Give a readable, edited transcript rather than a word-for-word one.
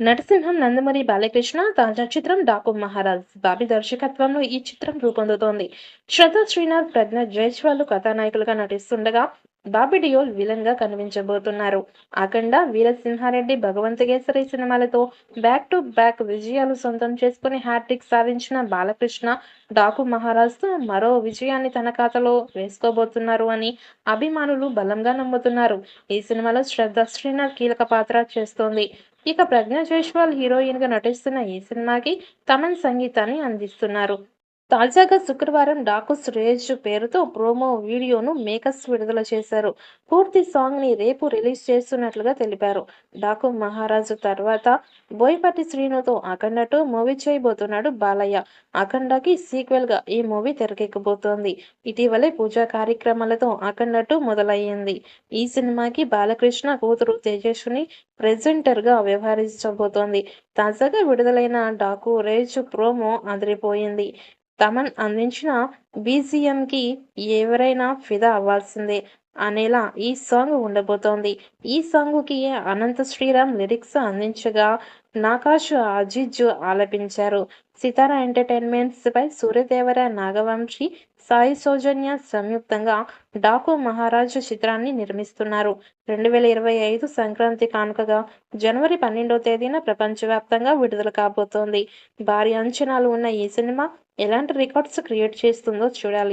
నరసింహం నందమూరి బాలకృష్ణ తాజా చిత్రం 'డాకు మహారాజ్'. బాబీ దర్శకత్వంలో ఈ చిత్రం రూపొందుతోంది. శ్రద్ధా శ్రీనాథ్, ప్రజ్ఞ జైస్వాల్ కథానాయకులుగా నటిస్తుండగా, బాబీ డియోల్ విలన్‌గా కనిపించబోతున్నారు. 'అఖండ', 'వీరసింహారెడ్డి', 'భగవంత్ సినిమాలతో బ్యాక్ టు బ్యాక్ విజయాలు సొంతం చేసుకుని హ్యాట్రిక్ సాధించిన బాలకృష్ణ 'డాకు మహారాజ్'తో మరో విజయాన్ని తన ఖాతాలో వేసుకోబోతున్నారు అని అభిమానులు బలంగా నమ్ముతున్నారు. ఈ సినిమాలో శ్రద్ధా శ్రీనాథ్ కీలక పాత్ర చేస్తోంది. ఇక ప్రజ్ఞ జైస్వాల్ హీరోయిన్‌గా నటిస్తున్న ఈ సినిమాకి తమన్ సంగీతాన్ని అందిస్తున్నారు. తాజాగా శుక్రవారం 'డాకు రేజ్' పేరుతో ప్రోమో వీడియోను మేకర్స్ విడుదల చేశారు. పూర్తి సాంగ్‌ని రేపు రిలీజ్ చేస్తున్నట్లుగా తెలిపారు. 'డాకు మహారాజు' తర్వాత బోయపాటి శ్రీనుతో 'అఖండ 2' మూవీ చేయబోతున్నాడు బాలయ్య. 'అఖండ'కి సీక్వెల్‌గా ఈ మూవీ తెరకెక్కబోతోంది. ఇటీవలే పూజా కార్యక్రమాలతో 'అఖండ 2' మొదలయ్యింది. ఈ సినిమాకి బాలకృష్ణ కూతురు తేజస్విని ప్రెజెంటర్‌గా వ్యవహరించబోతోంది. తాజాగా విడుదలైన 'డాకు రేజ్' ప్రోమో అదిరిపోయింది. తమన్ అందించిన బీజీఎంకి ఎవరైనా ఫిదా అవ్వాల్సిందే అనేలా ఈ సాంగ్ ఉండబోతోంది. ఈ సాంగుకి అనంత శ్రీరామ్ లిరిక్స్ అందించగా, నాకాష్ అజీజ్ ఆలపించారు. సితార ఎంటర్‌టైన్మెంట్స్ పై సూర్యదేవర, నాగవంశి, సాయి సౌజన్య సంయుక్తంగా 'డాకు మహారాజ్' చిత్రాన్ని నిర్మిస్తున్నారు. 2025 సంక్రాంతి కానుకగా జనవరి 12వ తేదీన ప్రపంచవ్యాప్తంగా విడుదల కాబోతోంది. భారీ అంచనాలు ఉన్న ఈ సినిమా ఎలాంటి రికార్డ్స్ క్రియేట్ చేస్తుందో చూడాలి.